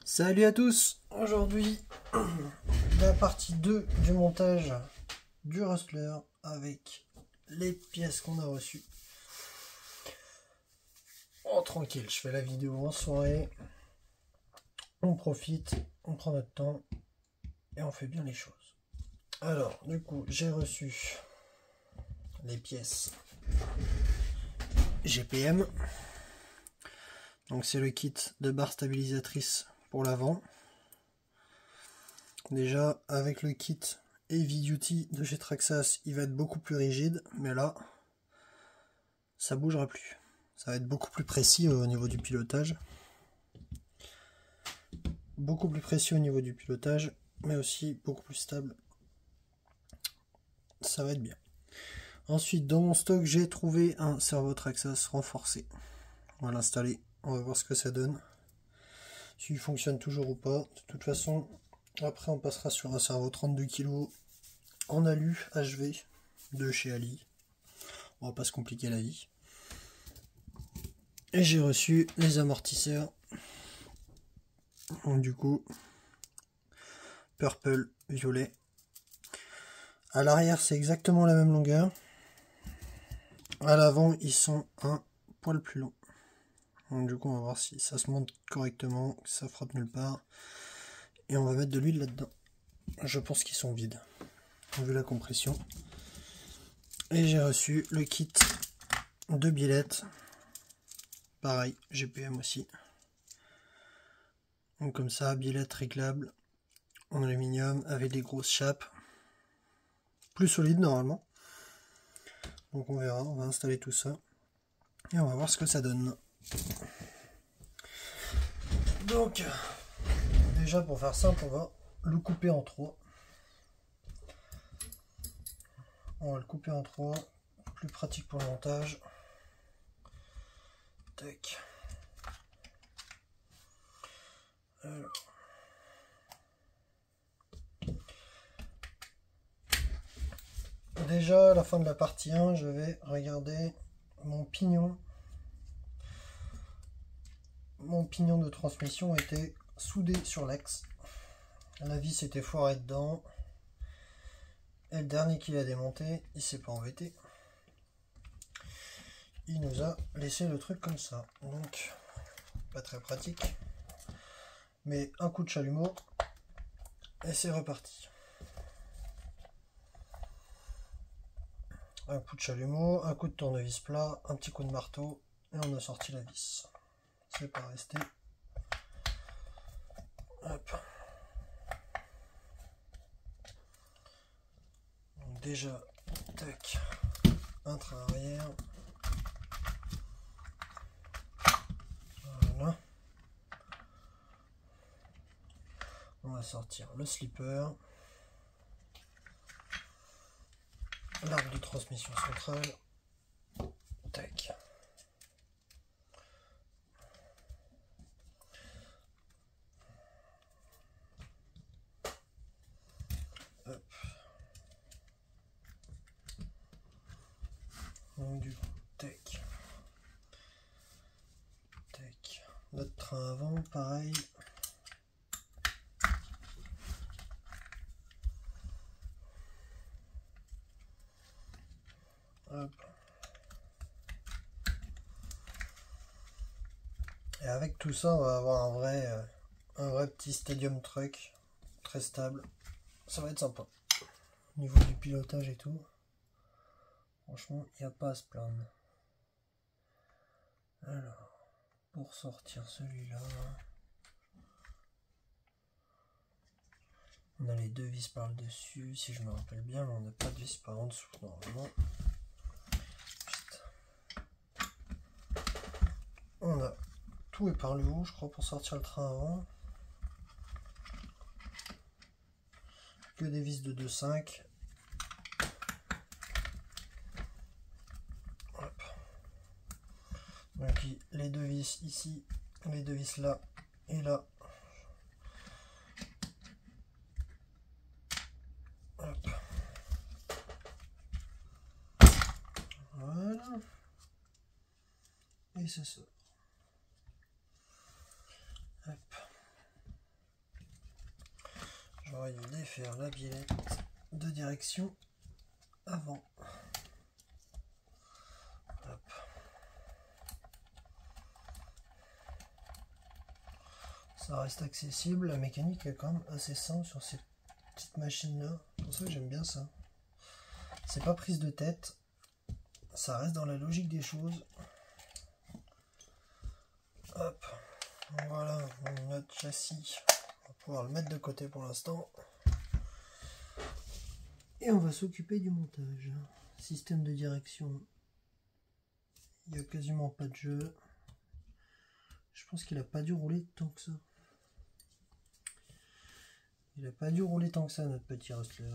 Salut à tous. Aujourd'hui, la partie 2 du montage du Rustler avec les pièces qu'on a reçues. Oh, tranquille, je fais la vidéo en soirée. On profite, on prend notre temps et on fait bien les choses. Alors, du coup, j'ai reçu les pièces GPM. Donc c'est le kit de barre stabilisatrice pour l'avant. Déjà, avec le kit Heavy Duty de chez Traxxas, il va être beaucoup plus rigide, mais là, ça bougera plus. Ça va être beaucoup plus précis au niveau du pilotage. Beaucoup plus précis au niveau du pilotage, mais aussi beaucoup plus stable. Ça va être bien. Ensuite, dans mon stock, j'ai trouvé un servo Traxxas renforcé. On va l'installer, on va voir ce que ça donne. S'il fonctionne toujours ou pas. De toute façon, après on passera sur un servo 32 kg en alu HV de chez Ali. On va pas se compliquer la vie. Et j'ai reçu les amortisseurs. Donc, du coup, purple, violet. À l'arrière, c'est exactement la même longueur. À l'avant, ils sont un poil plus longs. Donc du coup, on va voir si ça se monte correctement, que ça frappe nulle part. Et on va mettre de l'huile là-dedans. Je pense qu'ils sont vides, vu la compression. Et j'ai reçu le kit de billettes. Pareil, GPM aussi. Donc comme ça, billettes réglables en aluminium avec des grosses chapes. Plus solides normalement. Donc on verra, on va installer tout ça. Et on va voir ce que ça donne. Donc, déjà pour faire simple, on va le couper en trois. On va le couper en trois. Plus pratique pour le montage. Tac. Alors. Déjà à la fin de la partie 1, je vais regarder mon pignon. Mon pignon de transmission était soudé sur l'axe. La vis était foirée dedans. Et le dernier qui l'a démonté, il s'est pas embêté. Il nous a laissé le truc comme ça. Donc, pas très pratique. Mais un coup de chalumeau et c'est reparti. Un coup de chalumeau, un coup de tournevis plat, un petit coup de marteau et on a sorti la vis. C'est pas resté. Hop. Donc déjà, tac, un train arrière. Voilà. On va sortir le slipper. L'arc de transmission centrale. Tac. Hop. Donc du coup, tac. Tac. Notre train avant, pareil. Hop. Et avec tout ça, on va avoir un vrai petit stadium truck, très stable. Ça va être sympa. Au niveau du pilotage et tout, franchement, il n'y a pas à se plaindre. Alors, pour sortir celui-là, on a les deux vis par le dessus, si je me rappelle bien, mais on n'a pas de vis par en dessous normalement. On a tout est par le haut, je crois, pour sortir le train avant. Que des vis de 2,5. Hop. Donc les deux vis ici, les deux vis là et là. Hop. Voilà. Et ça sort. Hop. j'aurais dû défaire la biellette de direction avant. Hop. Ça reste accessible, la mécanique est quand même assez simple sur ces petites machines là, c'est pour ça que j'aime bien ça. C'est pas prise de tête, ça reste dans la logique des choses. Hop, voilà notre châssis, on va pouvoir le mettre de côté pour l'instant. Et on va s'occuper du montage. Système de direction, il n'y a quasiment pas de jeu. Je pense qu'il n'a pas dû rouler tant que ça. Il n'a pas dû rouler tant que ça, notre petit Rustler.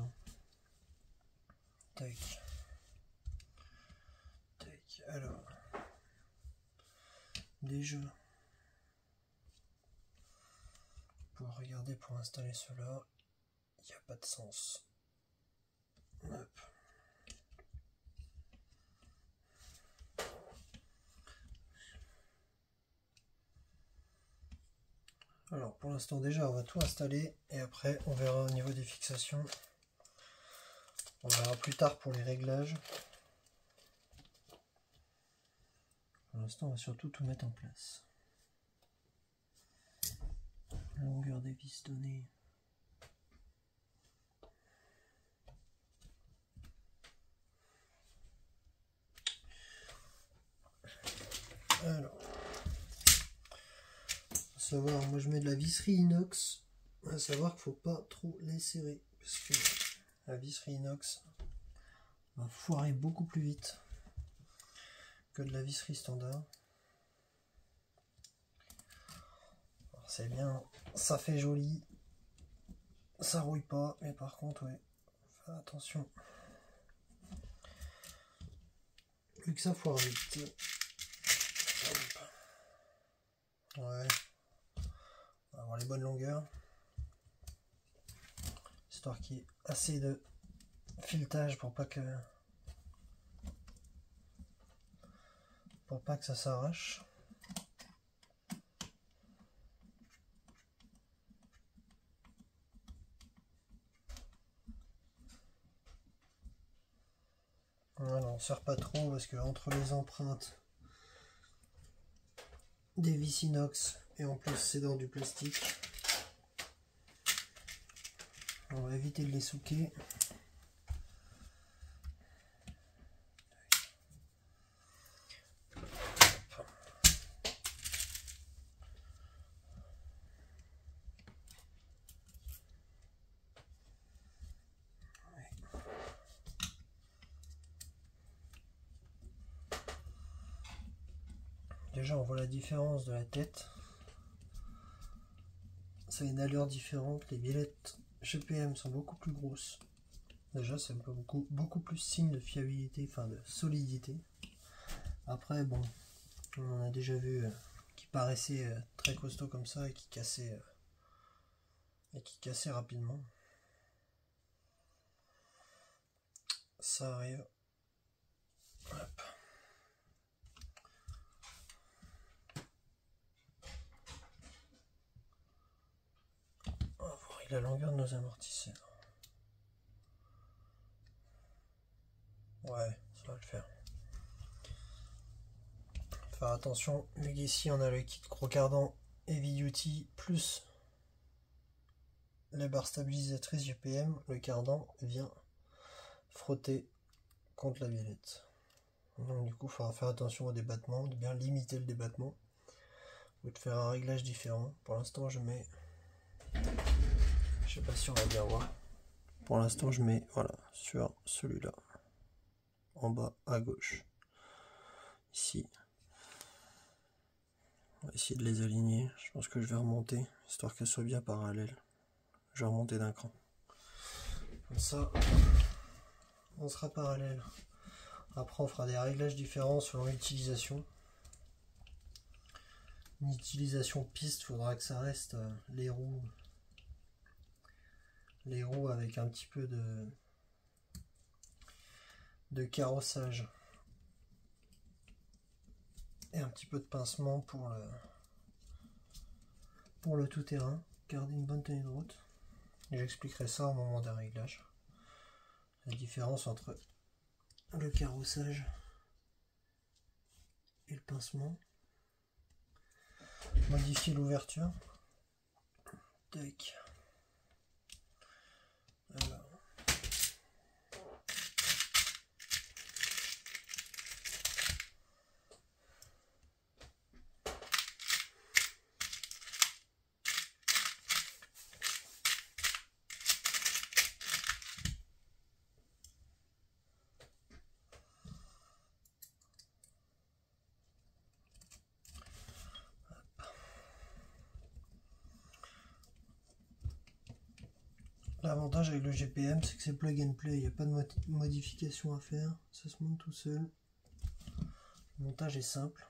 Tac. Tac. Alors. Des jeux. Pour regarder, pour installer cela, il n'y a pas de sens. Hop. Alors pour l'instant déjà on va tout installer et après on verra au niveau des fixations. On verra plus tard pour les réglages. Pour l'instant on va surtout tout mettre en place. Longueur des vis données. Alors, à savoir, moi je mets de la visserie inox. À savoir qu'il ne faut pas trop les serrer parce que la visserie inox va foirer beaucoup plus vite que de la visserie standard. C'est bien, ça fait joli, ça rouille pas, mais par contre, ouais, fais attention. Vu que ça foire vite. Ouais, on va avoir les bonnes longueurs. Histoire qu'il y ait assez de filetage pour pas que ça s'arrache. Voilà, on ne serre pas trop parce que entre les empreintes des vis inox et en plus c'est dans du plastique, on va éviter de les souquer. Déjà on voit la différence de la tête. Ça a une allure différente. Les biellettes GPM sont beaucoup plus grosses. Déjà c'est beaucoup plus signe de fiabilité, enfin de solidité. Après bon, on en a déjà vu qui paraissaient très costauds comme ça et qui cassaient rapidement. Ça arrive. Hop. On va voir la longueur de nos amortisseurs. Ouais, ça va le faire. Faire attention, vu qu'ici on a le kit gros cardan Heavy Duty plus les barres stabilisatrices GPM, le cardan vient frotter contre la biellette. Donc du coup il faudra faire attention au débattement, de bien limiter le débattement ou de faire un réglage différent. Pour l'instant je mets, je sais pas si on va bien voir, pour l'instant je mets voilà sur celui-là en bas à gauche ici. On va essayer de les aligner. Je pense que je vais remonter histoire qu'elles soient bien parallèles. Je vais remonter d'un cran comme ça on sera parallèle. Après on fera des réglages différents selon l'utilisation. Une utilisation piste, il faudra que ça reste les roues avec un petit peu de carrossage et un petit peu de pincement pour le tout-terrain. Garder une bonne tenue de route. J'expliquerai ça au moment des réglages. La différence entre le carrossage et le pincement. Modifier l'ouverture. Tac. Alors. L'avantage avec le GPM, c'est que c'est plug and play, il n'y a pas de modification à faire, ça se monte tout seul. Le montage est simple.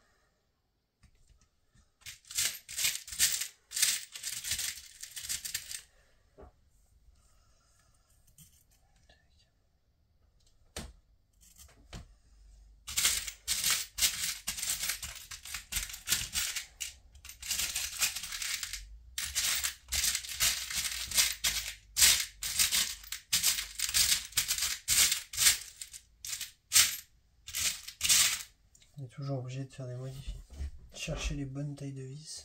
On est toujours obligé de faire des modifications. Chercher les bonnes tailles de vis.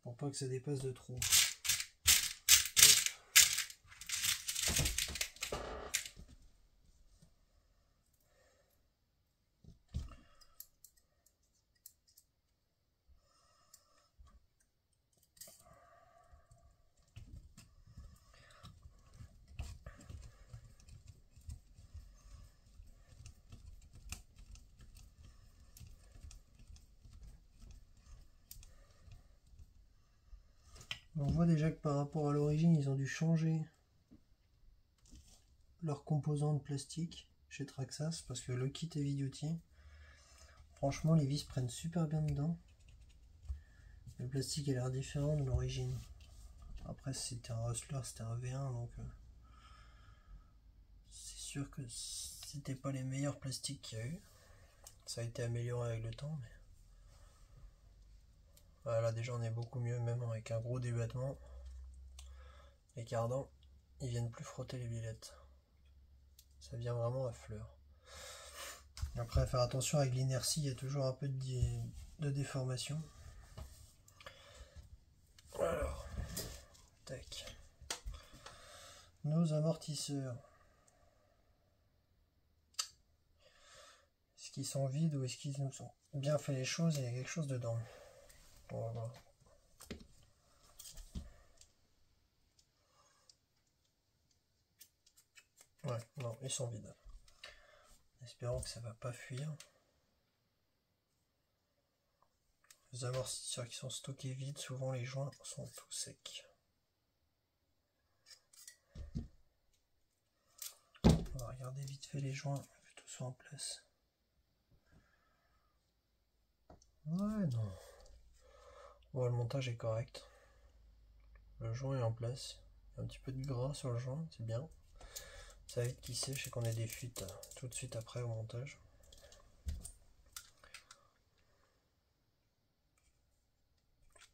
Pour pas que ça dépasse de trop. On voit déjà que par rapport à l'origine, ils ont dû changer leurs composants de plastique chez Traxxas parce que le kit heavy duty, franchement, les vis prennent super bien dedans. Le plastique a l'air différent de l'origine. Après, c'était un Hustler, c'était un V1, donc c'est sûr que c'était pas les meilleurs plastiques qu'il y a eu. Ça a été amélioré avec le temps, mais voilà, déjà on est beaucoup mieux, même avec un gros débattement. Les cardans, ils viennent plus frotter les billettes. Ça vient vraiment à fleur. Après, faire attention avec l'inertie, il y a toujours un peu de déformation. Alors, tac. Nos amortisseurs. Est-ce qu'ils sont vides ou est-ce qu'ils nous ont bien fait les choses et il y a quelque chose dedans? On va voir. Ouais, non, ils sont vides. Espérons que ça va pas fuir. Les amortisseurs qui sont stockés vides, souvent les joints sont tout secs. On va regarder vite fait les joints, que tout soit en place. Ouais, non. Bon, le montage est correct. Le joint est en place. Il y a un petit peu de gras sur le joint, c'est bien. Ça va vite qu'il sèche et qu'on ait des fuites tout de suite après au montage.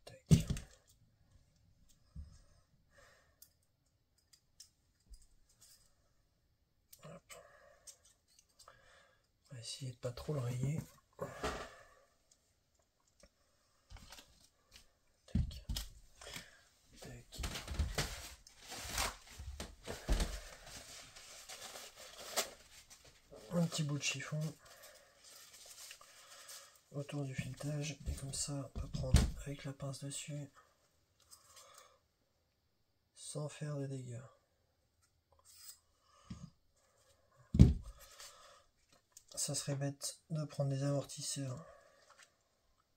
Tac. Hop. On va essayer de pas trop le rayer. Tac. Tac. Un petit bout de chiffon autour du filetage et comme ça on peut prendre avec la pince dessus sans faire de dégâts. Ça serait bête de prendre des amortisseurs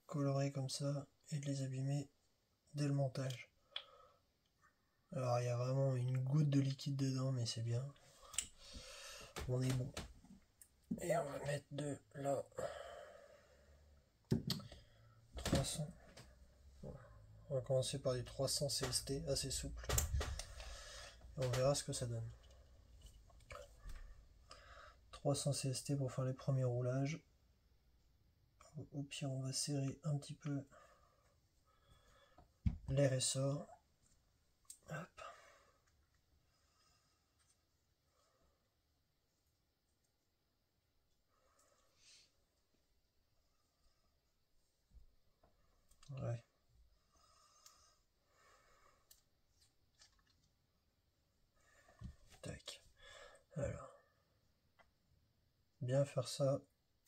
colorés comme ça et de les abîmer dès le montage. Alors il y a vraiment une goutte de liquide dedans mais c'est bien. On est bon. Et on va mettre de là 300. On va commencer par du 300 CST assez souple. Et on verra ce que ça donne. 300 CST pour faire les premiers roulages. Au pire on va serrer un petit peu les ressorts. Hop. Ouais. Tac. Alors. Bien faire ça.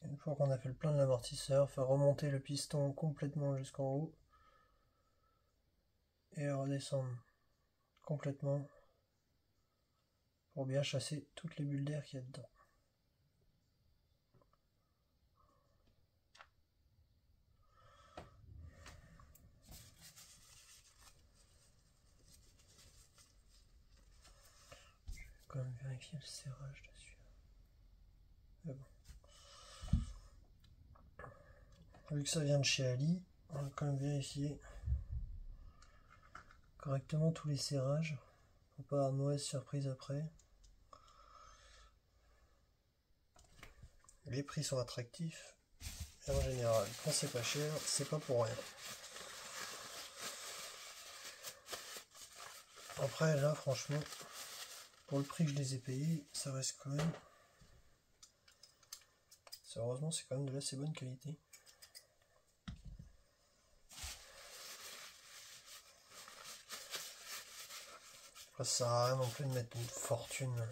Une fois qu'on a fait le plein de l'amortisseur, faire remonter le piston complètement jusqu'en haut. Et redescendre complètement pour bien chasser toutes les bulles d'air qu'il y a dedans. Je vais quand même vérifier le serrage dessus. Mais bon. Vu que ça vient de chez Ali, on va quand même vérifier correctement tous les serrages pour pas avoir de mauvaise surprise après. Les prix sont attractifs et en général, quand c'est pas cher, c'est pas pour rien. Après là, franchement, pour le prix que je les ai payés, ça reste quand même. Heureusement, c'est quand même de l'assez bonne qualité. Ça sert à rien non plus de mettre une fortune.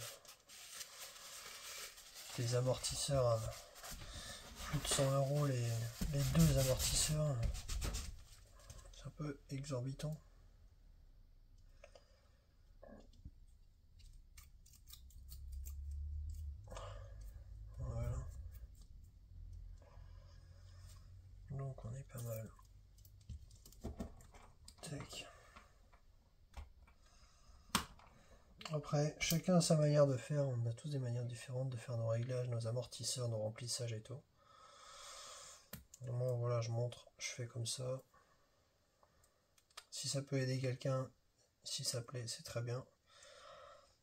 Des amortisseurs à plus de 100 € les deux amortisseurs. C'est un peu exorbitant. Voilà. Donc on est pas mal. Tac. Après, chacun a sa manière de faire, on a tous des manières différentes de faire nos réglages, nos amortisseurs, nos remplissages et tout. Moi, voilà, je montre, je fais comme ça. Si ça peut aider quelqu'un, si ça plaît, c'est très bien.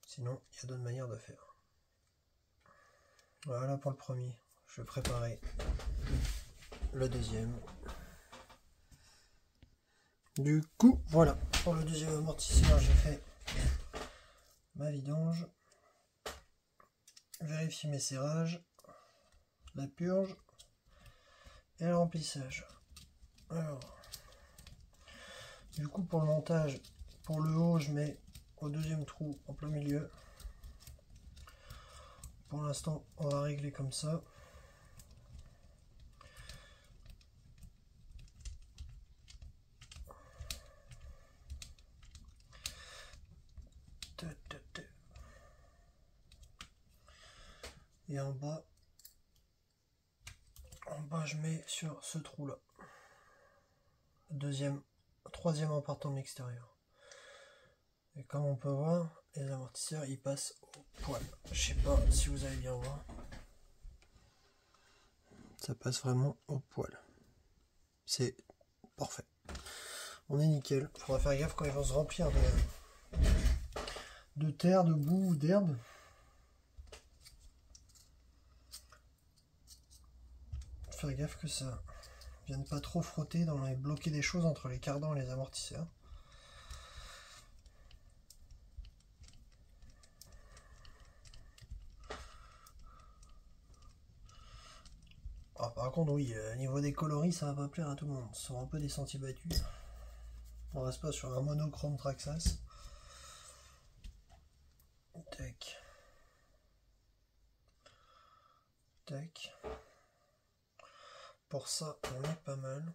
Sinon, il y a d'autres manières de faire. Voilà pour le premier. Je vais préparer le deuxième. Du coup, voilà. Pour le deuxième amortisseur, j'ai fait ma vidange. Vérifie mes serrages. La purge. Et le remplissage. Alors. Du coup, pour le montage, pour le haut, je mets au deuxième trou en plein milieu. Pour l'instant, on va régler comme ça. Et en bas, je mets sur ce trou là. Troisième en partant de l'extérieur. Et comme on peut voir, les amortisseurs ils passent au poil. Je sais pas si vous allez bien voir. Ça passe vraiment au poil. C'est parfait. On est nickel. Faudra faire gaffe quand ils vont se remplir de terre, de boue ou d'herbe. Faire gaffe que ça vienne pas trop frotter et bloquer des choses entre les cardans et les amortisseurs. Ah, par contre, oui, niveau des coloris, ça va pas plaire à tout le monde. Ce sont un peu des sentiers battus. On reste pas sur un monochrome Traxxas. Tac. Tac. Pour ça, on est pas mal.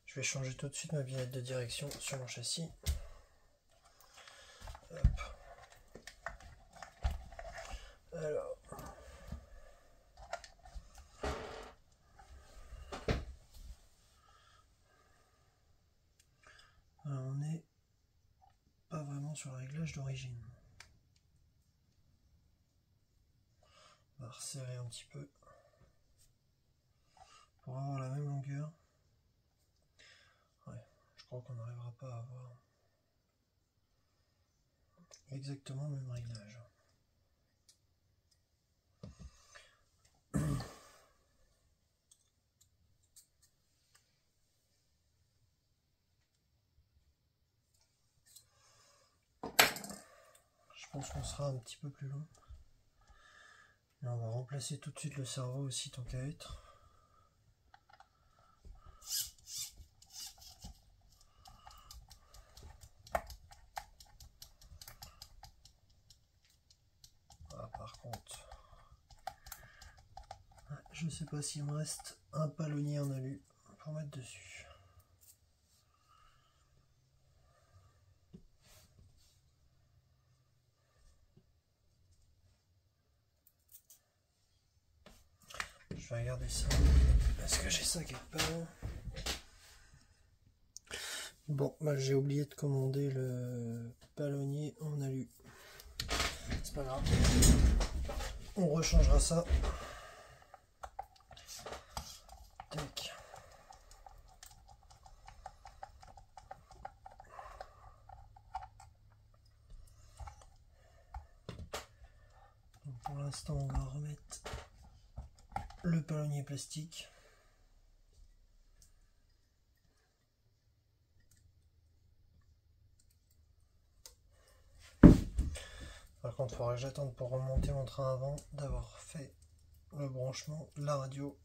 Je vais changer tout de suite ma vignette de direction sur mon châssis. Hop. Alors. On n'est pas vraiment sur le réglage d'origine. On va resserrer un petit peu pour avoir la même longueur. Ouais, je crois qu'on n'arrivera pas à avoir exactement le même réglage. pense qu'on sera un petit peu plus long. Et on va remplacer tout de suite le cerveau aussi tant qu'à être. Ah, par contre, je sais pas s'il me reste un palonnier en alu pour mettre dessus. Je vais regarder ça. Est-ce que j'ai ça quelque part? Bon, bah j'ai oublié de commander le palonnier en alu. C'est pas grave. On rechangera ça. Tac. Donc pour l'instant, on va remettre le palonnier plastique. Par contre, il faudra que j'attende pour remonter mon train avant d'avoir fait le branchement de la radio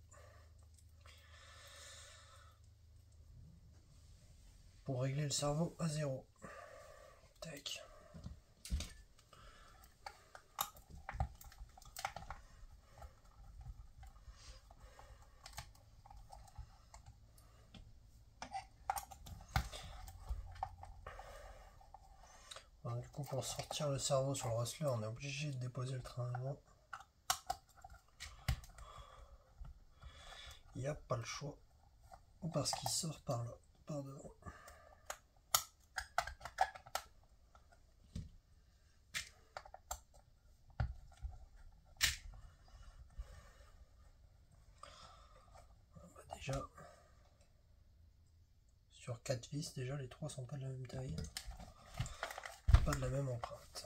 pour régler le cerveau à 0. Tac. Alors, du coup, pour sortir le cerveau sur le rustler, on est obligé de déposer le train avant. Il n'y a pas le choix. Parce qu'il sort par là, par devant. Bah déjà, sur 4 vis, déjà les 3 sont pas de la même taille. Pas de la même empreinte.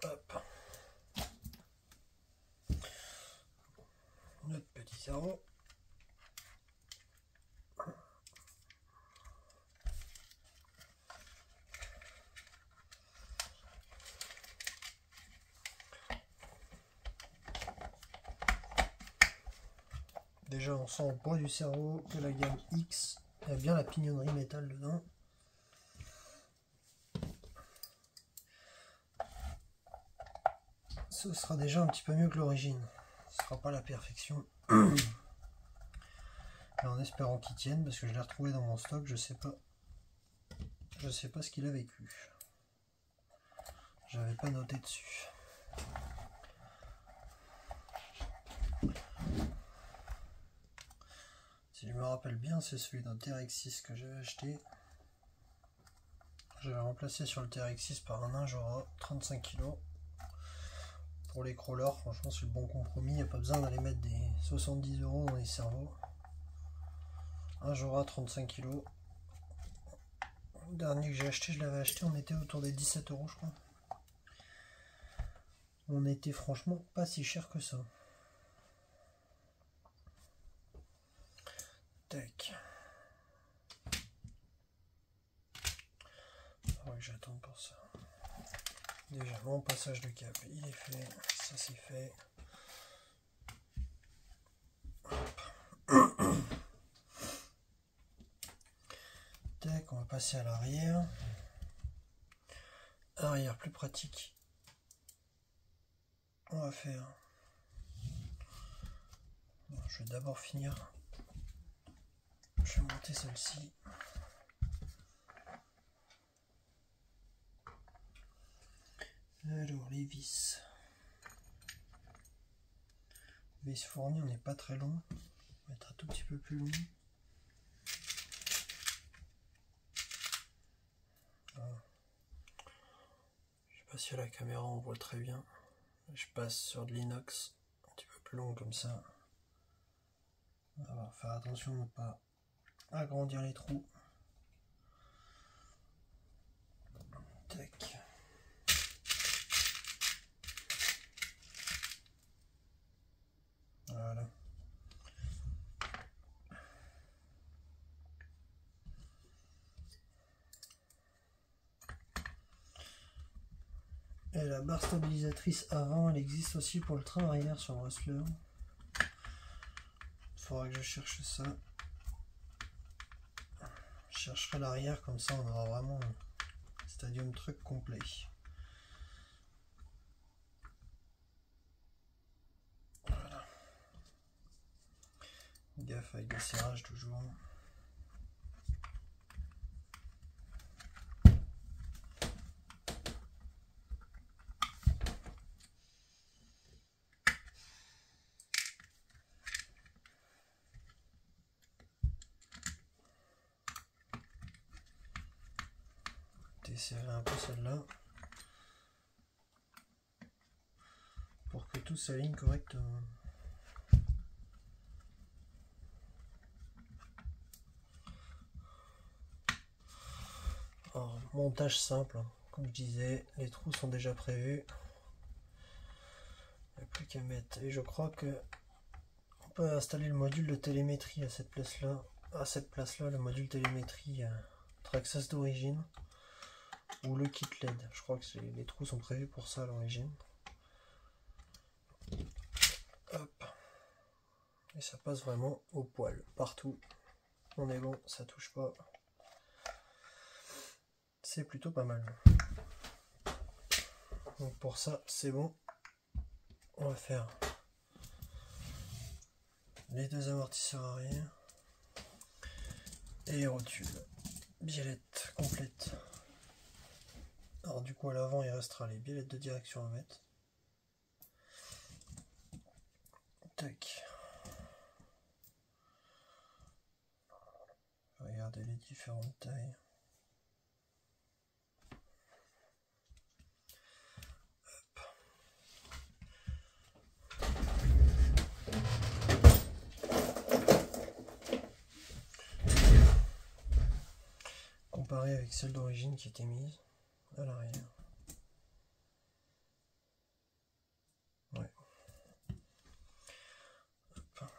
Hop. Notre petit cerveau. Déjà on sent au poids du cerveau que la gamme X a bien la pignonnerie métal dedans. Ce sera déjà un petit peu mieux que l'origine. Ce sera pas la perfection. Et en espérant qu'il tienne, parce que je l'ai retrouvé dans mon stock, je sais pas ce qu'il a vécu. J'avais pas noté dessus. Si je me rappelle bien, c'est celui d'un TRX6 que j'avais acheté. J'avais remplacé sur le TRX6 par un Injora 35 kg. Pour les crawlers, franchement c'est le bon compromis, il n'y a pas besoin d'aller mettre des 70 € dans les cerveaux. Injora 35 kg. Le dernier que j'ai acheté, je l'avais acheté, on était autour des 17 € je crois. On était franchement pas si cher que ça. Tac. Ah ouais, j'attends pour ça. Déjà, mon passage de câble, il est fait. Ça c'est fait. Tac, on va passer à l'arrière. Arrière plus pratique. On va faire. Bon, je vais d'abord finir. Je vais monter celle-ci. Alors, les vis. Vis fournies, on n'est pas très long. On va être un tout petit peu plus long. Voilà. Je sais pas si à la caméra on voit très bien. Je passe sur de l'inox, un petit peu plus long comme ça. On va faire attention de ne pas agrandir les trous. Tac. Voilà. Et la barre stabilisatrice avant, elle existe aussi pour le train arrière sur le Rustler. Il faudra que je cherche ça. Je chercherai l'arrière, comme ça on aura vraiment un Stadium Truck complet. Voilà. Gaffe avec le serrage toujours. Desserrer un peu celle-là pour que tout s'aligne correctement. Alors, montage simple, comme je disais, les trous sont déjà prévus. Il n'y a plus qu'à mettre. Et je crois que on peut installer le module de télémétrie à cette place-là. À cette place-là, le module télémétrie Traxxas d'origine. Ou le kit LED. Je crois que les trous sont prévus pour ça à l'origine. Hop. Et ça passe vraiment au poil, partout. On est bon, ça touche pas. C'est plutôt pas mal. Donc pour ça, c'est bon. On va faire les deux amortisseurs arrière et les rotules. Biellette complète. Alors du coup à l'avant il restera les biellettes de direction à mettre. Tac. Regardez les différentes tailles. Comparé avec celle d'origine qui était mise à l'arrière. Ouais. Hop.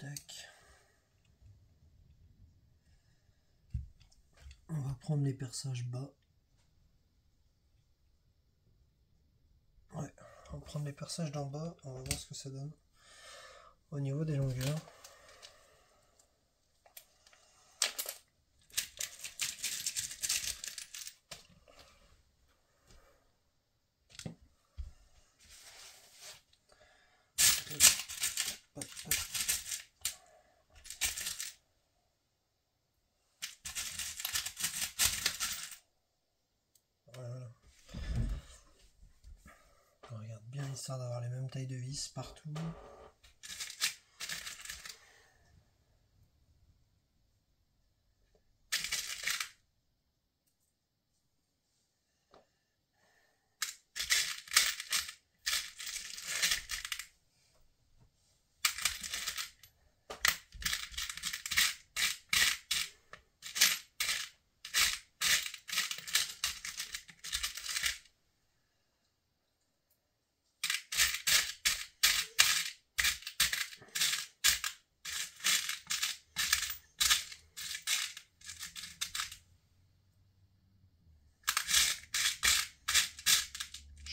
Tac. On va prendre les perçages bas. Ouais, on va prendre les perçages d'en bas, on va voir ce que ça donne au niveau des longueurs. Voilà. On regarde bien histoire d'avoir les mêmes tailles de vis partout.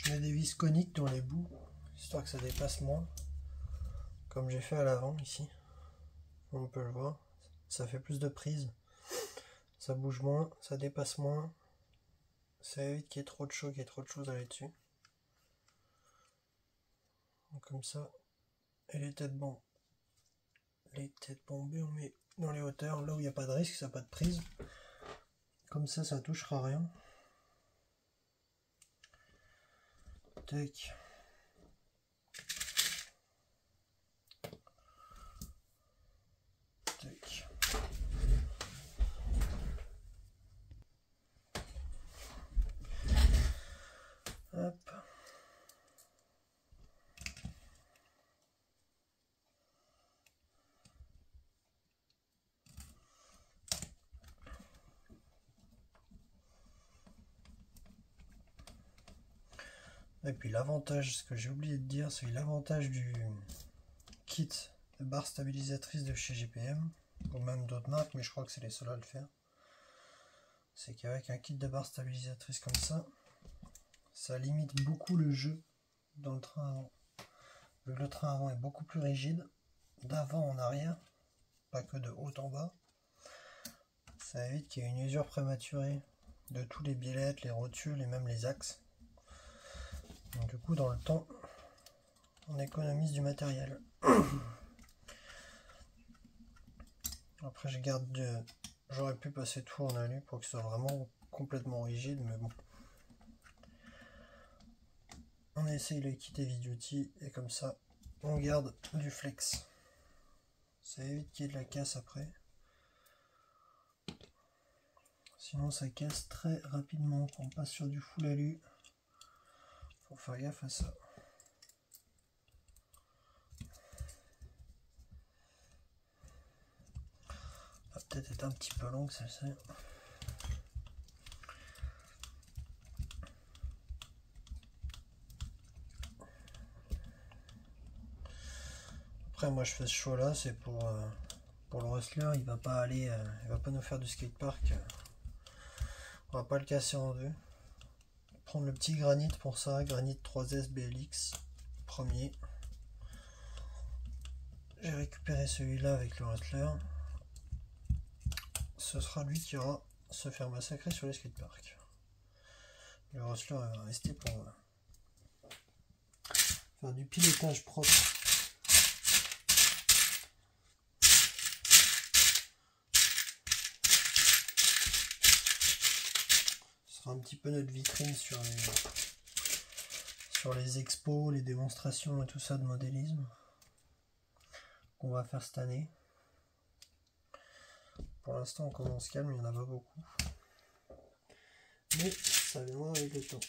Je mets des vis coniques dans les bouts, histoire que ça dépasse moins, comme j'ai fait à l'avant ici. On peut le voir, ça fait plus de prise, ça bouge moins, ça dépasse moins, ça évite qu'il y ait trop de choc et trop de choses à aller dessus. Donc comme ça, et les têtes bombées, on met dans les hauteurs, là où il n'y a pas de risque, ça n'a pas de prise. Comme ça touchera rien. Tac. Tac. Hop. Et puis l'avantage, ce que j'ai oublié de dire, c'est l'avantage du kit de barre stabilisatrice de chez GPM, ou même d'autres marques, mais je crois que c'est les seuls à le faire. C'est qu'avec un kit de barre stabilisatrice comme ça limite beaucoup le jeu dans le train avant. Vu que le train avant est beaucoup plus rigide, d'avant en arrière, pas que de haut en bas, ça évite qu'il y ait une usure prématurée de tous les biellettes, les rotules et même les axes. Donc, du coup, dans le temps, on économise du matériel. Après, j'aurais pu passer tout en alu pour que ce soit vraiment complètement rigide, mais bon. On essaye le kit heavy duty et comme ça, on garde du flex. Ça évite qu'il y ait de la casse après. Sinon, ça casse très rapidement quand on passe sur du full alu. Faut faire gaffe à ça. Va peut-être être un petit peu longue celle-ci. Après moi je fais ce choix là, c'est pour le wrestler, il va pas nous faire du skatepark. On va pas le casser en deux. Prendre le petit granit pour ça, granit 3S BLX, premier. J'ai récupéré celui-là avec le wrestler. Ce sera lui qui ira se faire massacrer sur les skateparks. Le wrestler va rester pour faire du pilotage propre. Ce sera un petit peu notre vitrine sur les expos, les démonstrations et tout ça de modélisme qu'on va faire cette année. Pour l'instant on commence calme, il n'y en a pas beaucoup. Mais ça viendra avec le temps.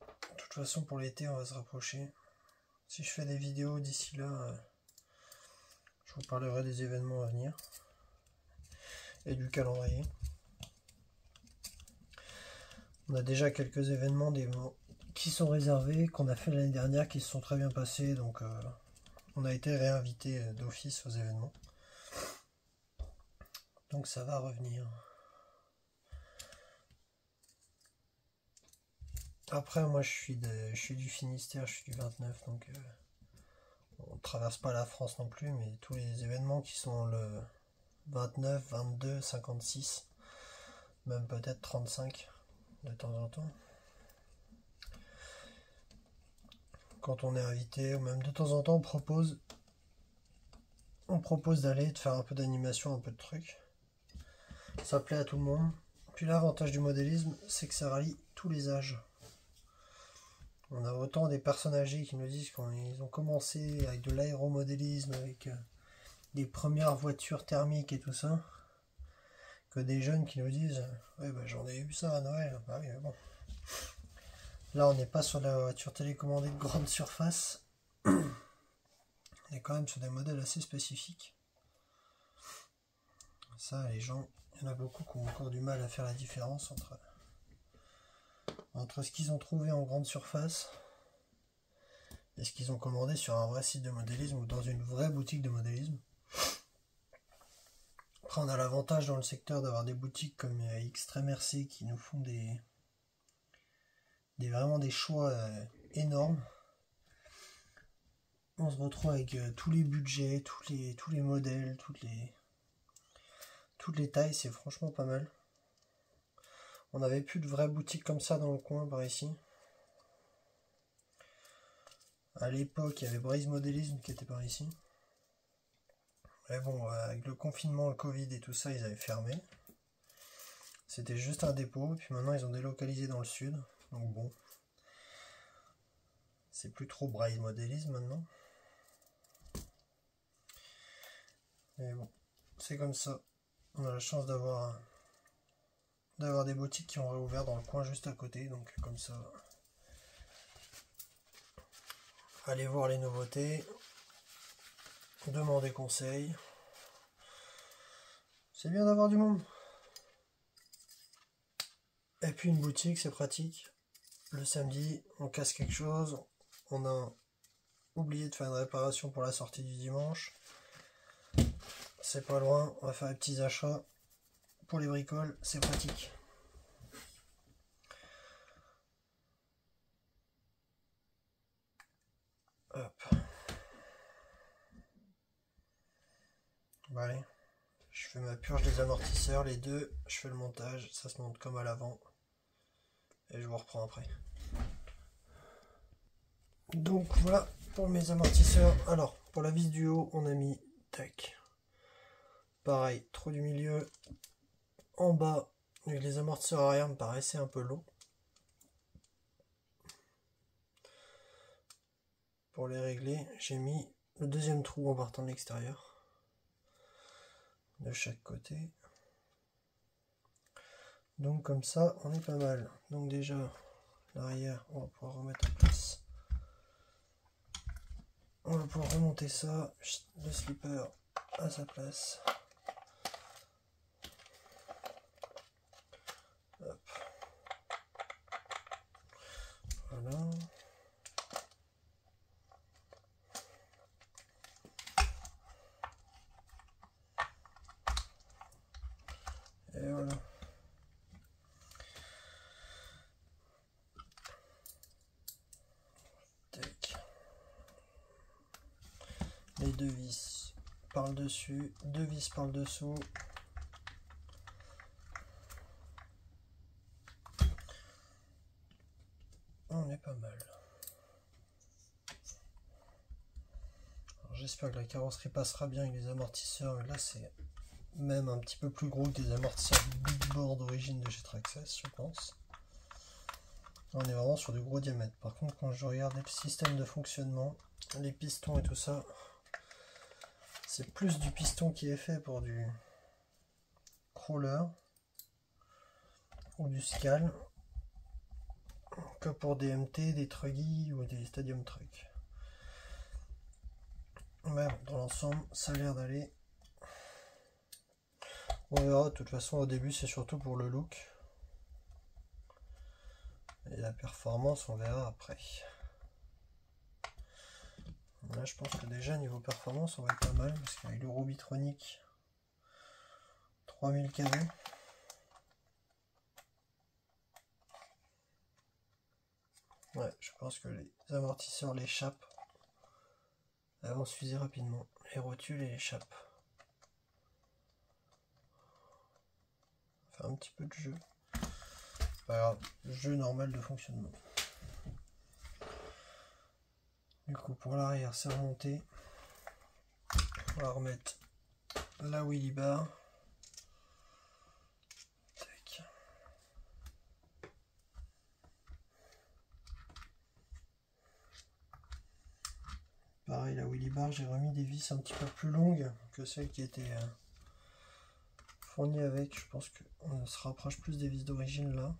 De toute façon pour l'été on va se rapprocher. Si je fais des vidéos d'ici là, je vous parlerai des événements à venir. Et du calendrier. On a déjà quelques événements qui sont réservés, qu'on a fait l'année dernière, qui se sont très bien passés. Donc on a été réinvité d'office aux événements. Donc ça va revenir. Après moi je suis du Finistère, je suis du 29, donc on ne traverse pas la France non plus, mais tous les événements qui sont le 29, 22, 56, même peut-être 35 de temps en temps. Quand on est invité, ou même de temps en temps on propose d'aller, de faire un peu d'animation, un peu de trucs. Ça plaît à tout le monde. Puis l'avantage du modélisme, c'est que ça rallie tous les âges. On a autant des personnes âgées qui nous disent qu'ils ont commencé avec de l'aéromodélisme, avec des premières voitures thermiques et tout ça, que des jeunes qui nous disent ouais bah j'en ai eu ça à Noël. Bah oui, mais bon. Là on n'est pas sur la voiture télécommandée de grande surface. On est quand même sur des modèles assez spécifiques. Ça, les gens, il y en a beaucoup qui ont encore du mal à faire la différence entre ce qu'ils ont trouvé en grande surface et ce qu'ils ont commandé sur un vrai site de modélisme ou dans une vraie boutique de modélisme. Après, on a l'avantage dans le secteur d'avoir des boutiques comme Extreme RC qui nous font des vraiment des choix énormes. On se retrouve avec tous les budgets, tous les modèles, toutes les tailles, c'est franchement pas mal. On n'avait plus de vraies boutiques comme ça dans le coin par ici. À l'époque, il y avait Braze Modélisme qui était par ici. Mais bon, avec le confinement, le Covid et tout ça, ils avaient fermé. C'était juste un dépôt, et puis maintenant ils ont délocalisé dans le sud. Donc bon, c'est plus trop Braze Modélisme maintenant. Mais bon, c'est comme ça. On a la chance d'avoir des boutiques qui ont réouvert dans le coin juste à côté, donc comme ça. Allez voir les nouveautés, demander conseil. C'est bien d'avoir du monde. Et puis une boutique, c'est pratique. Le samedi, on casse quelque chose. On a oublié de faire une réparation pour la sortie du dimanche. C'est pas loin, on va faire les petits achats. Pour les bricoles, c'est pratique. Hop. Bon, allez. Je fais ma purge des amortisseurs, les deux. Je fais le montage, ça se monte comme à l'avant. Et je vous reprends après. Donc voilà pour mes amortisseurs. Alors, pour la vis du haut, on a mis tac. Pareil, trou du milieu. En bas, les amortisseurs arrière me paraissaient un peu longs. Pour les régler, j'ai mis le deuxième trou en partant de l'extérieur. De chaque côté. Donc comme ça, on est pas mal. Donc déjà, l'arrière, on va pouvoir remettre en place. On va pouvoir remonter ça, le slipper à sa place. Hop. Voilà. Et voilà. Tac. Les deux vis par le dessus, deux vis par le dessous. On est pas mal. J'espère que la carrosserie passera bien avec les amortisseurs. Là, c'est même un petit peu plus gros que des amortisseurs Big Board d'origine de chez Traxxas, je pense. On est vraiment sur du gros diamètre. Par contre, quand je regarde le système de fonctionnement, les pistons et tout ça, c'est plus du piston qui est fait pour du crawler ou du scale que pour des MT, des truggy ou des stadium truck. Mais dans l'ensemble, ça a l'air d'aller. On verra, de toute façon au début c'est surtout pour le look. Et la performance on verra après. Là je pense que déjà niveau performance on va être pas mal, parce qu'avec le Robitronic 3000 kW. Ouais, je pense que les amortisseurs, les chapes, elles vont s'user rapidement. Les rotules et les chapes. Faire un petit peu de jeu. Pas grave, jeu normal de fonctionnement. Du coup, pour l'arrière, c'est remonté. On va remettre la wheelie bar. Tac. Pareil, la wheelie bar, j'ai remis des vis un petit peu plus longues que celles qui étaient fournies avec. Je pense qu'on se rapproche plus des vis d'origine là.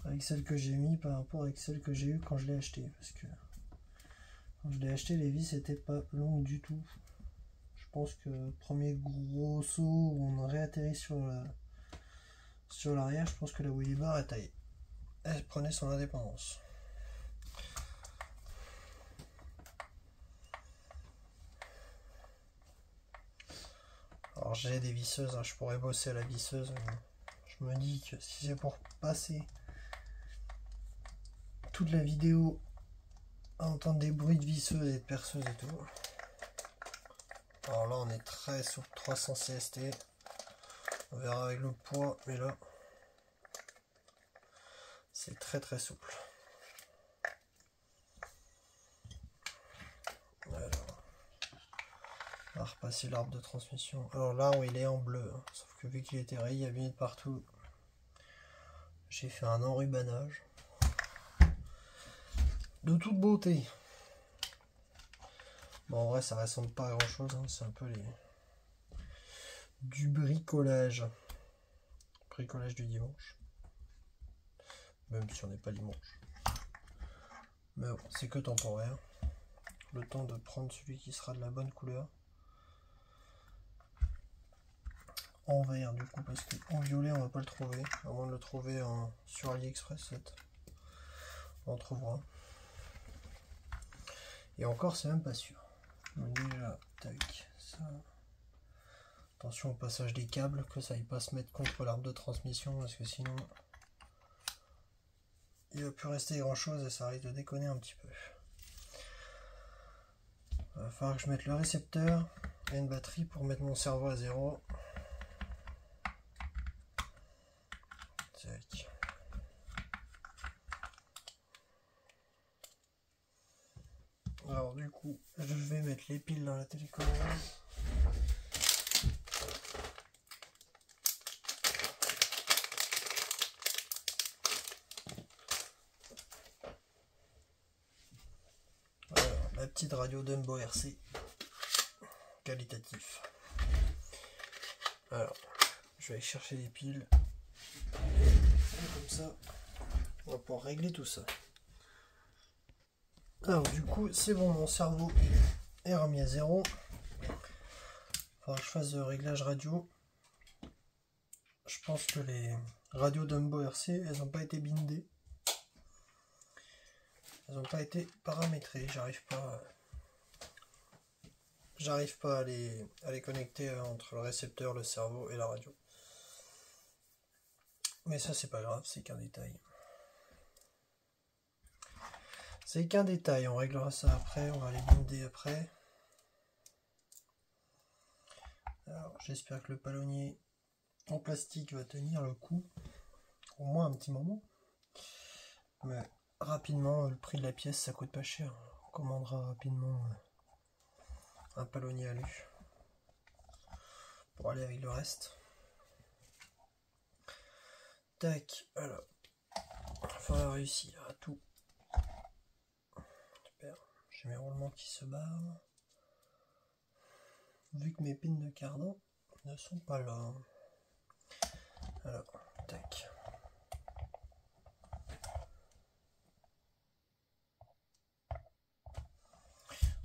Avec celles que j'ai mis par rapport avec celles que j'ai eues quand je l'ai acheté. Parce que quand je l'ai acheté, les vis n'étaient pas longues du tout. Je pense que premier gros saut où on a réatterri sur l'arrière, je pense que la wheelie bar est taillée. Elle prenait son indépendance. Alors j'ai des visseuses, hein, je pourrais bosser à la visseuse. Je me dis que si c'est pour passer toute la vidéo à entendre des bruits de visseuses et de perceuses et tout. Alors là on est très souple, 300 CST. On verra avec le poids, mais là c'est très très souple. Alors, on va repasser l'arbre de transmission. Alors là où il est en bleu, hein, sauf que vu qu'il était rayé, abîmé de partout, j'ai fait un enrubanage de toute beauté. Bon, en vrai ça ressemble pas à grand chose, hein, c'est un peu du bricolage du dimanche, même si on n'est pas dimanche, mais bon, c'est que temporaire, le temps de prendre celui qui sera de la bonne couleur en vert du coup, parce qu'en violet on va pas le trouver, à moins de le trouver sur AliExpress, on en trouvera, et encore c'est même pas sûr. Donc déjà tac, ça. Attention au passage des câbles, que ça aille pas se mettre contre l'arbre de transmission, parce que sinon il va plus rester grand chose et ça risque de déconner un petit peu. Il va falloir que je mette le récepteur et une batterie pour mettre mon cerveau à 0. Tac. Alors du coup, je vais mettre les piles dans la télécommande. Alors, la petite radio Dumbo RC qualitatif. Alors, je vais aller chercher des piles. Et comme ça, on va pouvoir régler tout ça. Alors du coup, c'est bon, mon cerveau est remis à 0. Il faudra que je fasse le réglage radio. Je pense que les radios Dumbo RC, elles n'ont pas été bindées. Elles n'ont pas été paramétrées. J'arrive pas à les connecter entre le récepteur, le cerveau et la radio. Mais ça c'est pas grave, c'est qu'un détail. C'est qu'un détail, on réglera ça après, on va les binder après. Alors j'espère que le palonnier en plastique va tenir le coup, au moins un petit moment. Mais rapidement, le prix de la pièce ça coûte pas cher. On commandera rapidement un palonnier alu pour aller avec le reste. Tac, alors, il va réussir à tout. Super, j'ai mes roulements qui se barrent. Vu que mes pins de cardan ne sont pas là. Alors, tac.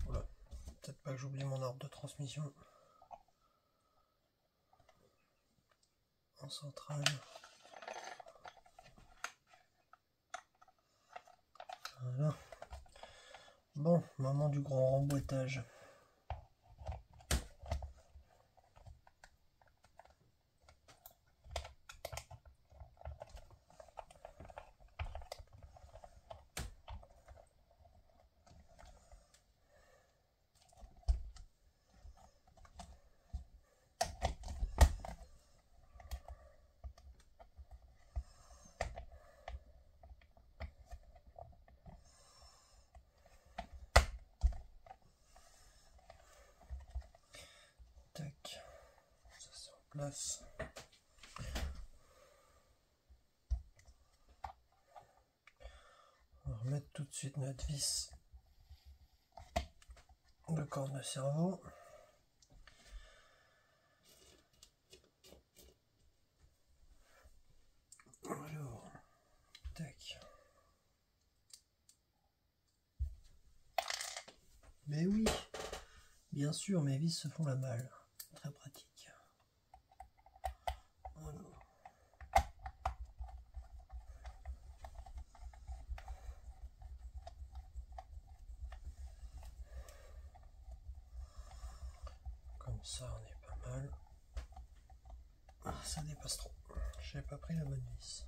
Voilà, peut-être pas que j'oublie mon arbre de transmission. En centrale. Voilà. Bon, moment du grand remboîtage. Tac, ça c'est en place. On va remettre tout de suite notre vis de corne de cerveau. Alors, tac. Mais oui, bien sûr, mes vis se font la malle. Très pratique. Voilà. Comme ça, on est pas mal. Ah, ça dépasse trop. J'ai pas pris la bonne vis.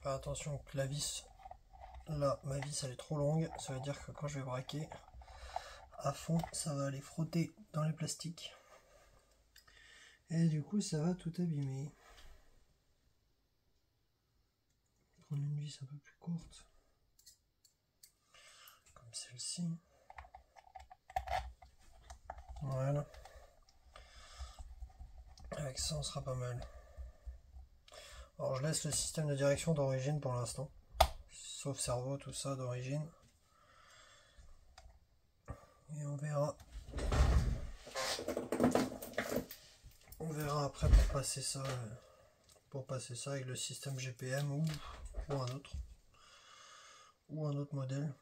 Faire attention que la vis, là, ma vis elle est trop longue, ça veut dire que quand je vais braquer à fond, ça va aller frotter dans les plastiques. Et du coup, ça va tout abîmer. Prendre une vis un peu plus courte. Comme celle-ci. Voilà. Avec ça, on sera pas mal. Alors, je laisse le système de direction d'origine pour l'instant. Sauf cerveau, tout ça d'origine. Et on verra. On verra après pour passer ça avec le système GPM ou un autre. Ou un autre modèle.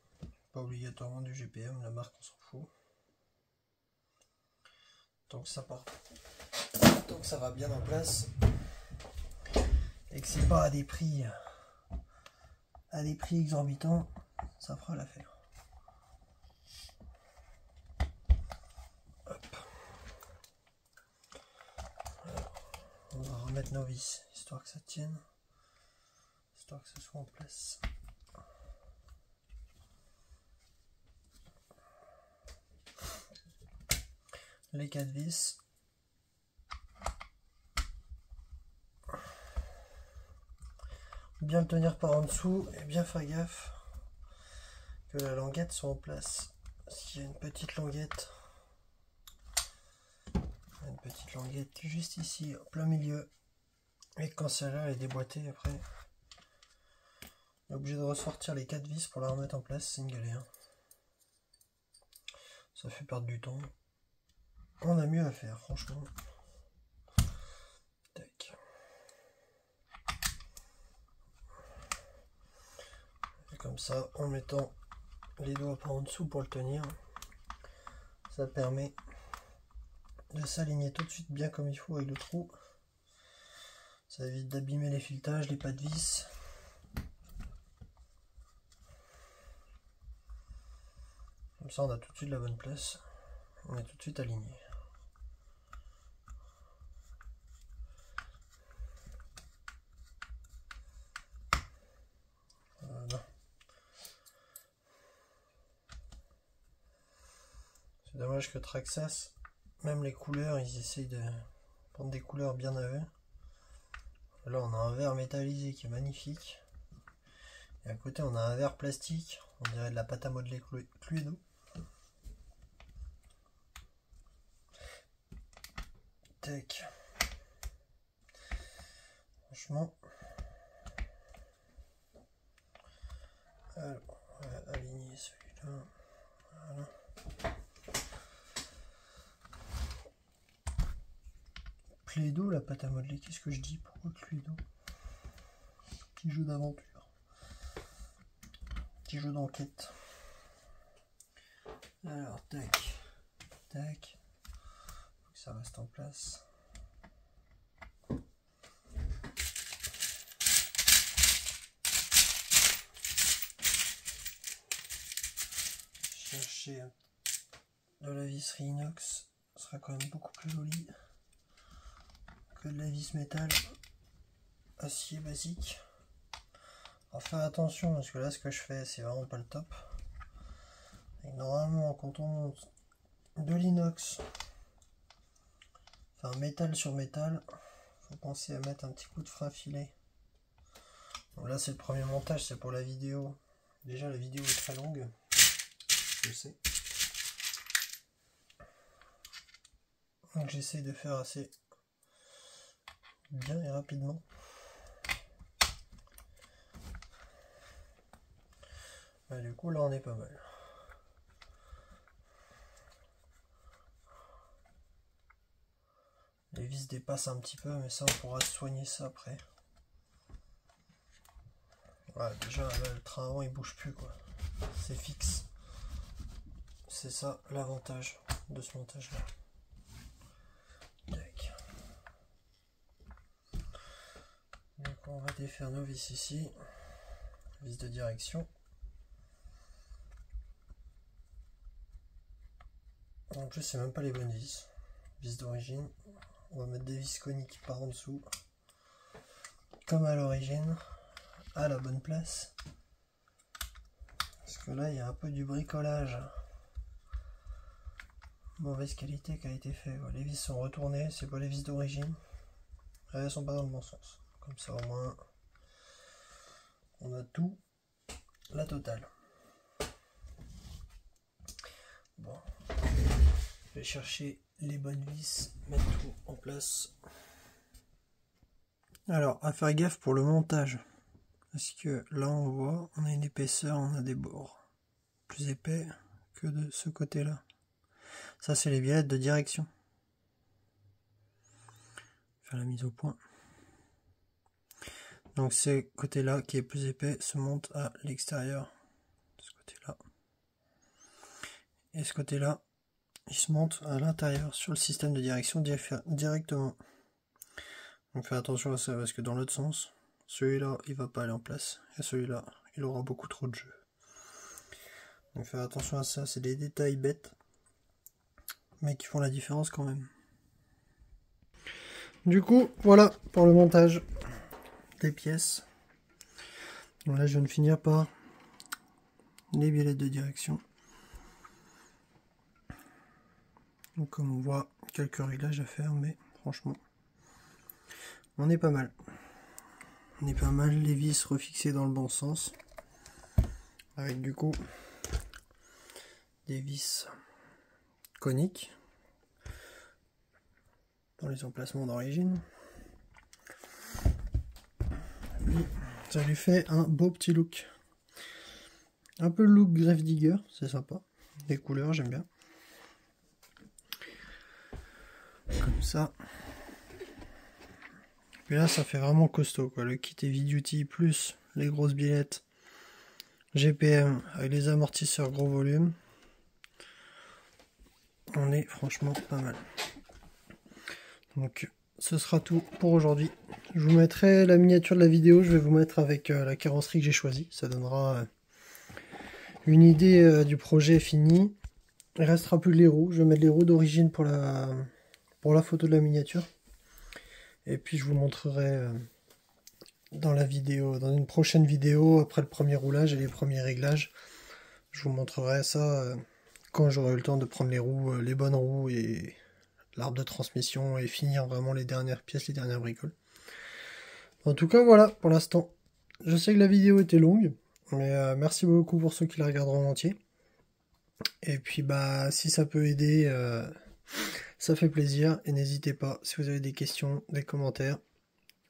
Pas obligatoirement du GPM, la marque on s'en fout. Donc ça part. Donc ça va bien en place. Et que c'est pas à des prix exorbitants, ça fera l'affaire. Hop. Alors, on va remettre nos vis, histoire que ça tienne. Histoire que ce soit en place. Les 4 vis. Bien le tenir par en dessous et bien faire gaffe que la languette soit en place. S'il y a une petite languette juste ici, en plein milieu, et quand celle-là est déboîtée, après, on est obligé de ressortir les 4 vis pour la remettre en place, c'est une galère. Ça fait perdre du temps. On a mieux à faire, franchement. Tac. Et comme ça, en mettant les doigts par en dessous pour le tenir, ça permet de s'aligner tout de suite bien comme il faut avec le trou. Ça évite d'abîmer les filetages, les pas de vis. Comme ça, on a tout de suite la bonne place. On est tout de suite aligné. Voilà. C'est dommage que Traxxas, même les couleurs, ils essayent de prendre des couleurs bien à eux. Là, on a un verre métallisé qui est magnifique. Et à côté, on a un verre plastique. On dirait de la pâte à modeler Cluedo. Tac. Franchement. Alors, on va aligner celui-là. Voilà. Cluedo, la pâte à modeler, qu'est-ce que je dis? Pourquoi Cluedo? Petit jeu d'aventure. Petit jeu d'enquête. Alors, tac. Tac. Faut que ça reste en place. Chercher de la visserie inox, ce sera quand même beaucoup plus joli que de la vis métal acier basique. Alors faire attention parce que là ce que je fais c'est vraiment pas le top. Et normalement quand on monte de l'inox, enfin métal sur métal, faut penser à mettre un petit coup de frein filet. Donc là c'est le premier montage, c'est pour la vidéo. Déjà la vidéo est très longue, je sais. Donc j'essaye de faire assez bien et rapidement. Et du coup là on est pas mal. Les vis dépassent un petit peu, mais ça on pourra soigner ça après. Voilà, déjà là, le train avant il bouge plus quoi. C'est fixe. C'est ça l'avantage de ce montage là. Tac. Donc on va défaire nos vis ici. Vis de direction. En plus c'est même pas les bonnes vis. Vis d'origine. On va mettre des vis coniques par en dessous. Comme à l'origine. à la bonne place. Parce que là, il y a un peu du bricolage. Mauvaise qualité qui a été fait. Les vis sont retournées, c'est pas les vis d'origine. Elles sont pas dans le bon sens. Comme ça, au moins, on a tout, la totale. Bon, je vais chercher les bonnes vis, mettre tout en place. Alors, à faire gaffe pour le montage. Parce que là, on voit, on a une épaisseur, on a des bords plus épais que de ce côté-là. Ça, c'est les violettes de direction. Faire la mise au point. Donc, ce côté-là qui est plus épais se monte à l'extérieur. Ce côté-là. Et ce côté-là, il se monte à l'intérieur sur le système de direction directement. Donc, faites attention à ça parce que dans l'autre sens, celui-là, il va pas aller en place. Et celui-là, il aura beaucoup trop de jeu. Donc, faites attention à ça. C'est des détails bêtes, mais qui font la différence quand même. Du coup, voilà pour le montage des pièces. Donc là, je viens de finir par les violettes de direction. Donc comme on voit, quelques réglages à faire, mais franchement, on est pas mal. On est pas mal, les vis refixées dans le bon sens. Avec du coup, des vis coniques dans les emplacements d'origine. Ça lui fait un beau petit look. Un peu le look Grave Digger, c'est sympa. Les couleurs, j'aime bien. Comme ça. Puis là, ça fait vraiment costaud, quoi. Le kit Heavy Duty plus les grosses billettes GPM avec les amortisseurs gros volume. On est franchement pas mal. Donc, ce sera tout pour aujourd'hui. Je vous mettrai la miniature de la vidéo. Je vais vous mettre avec la carrosserie que j'ai choisie. Ça donnera une idée du projet fini. Il restera plus que les roues. Je vais mettre les roues d'origine pour la photo de la miniature. Et puis je vous montrerai dans la vidéo, dans une prochaine vidéo, après le premier roulage et les premiers réglages. Je vous montrerai ça quand j'aurai eu le temps de prendre les roues, les bonnes roues et l'arbre de transmission et finir vraiment les dernières pièces, les dernières bricoles. En tout cas, voilà pour l'instant. Je sais que la vidéo était longue, mais merci beaucoup pour ceux qui la regarderont en entier. Et puis bah si ça peut aider, ça fait plaisir. Et n'hésitez pas, si vous avez des questions, des commentaires,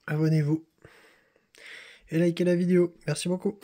abonnez-vous et likez la vidéo. Merci beaucoup.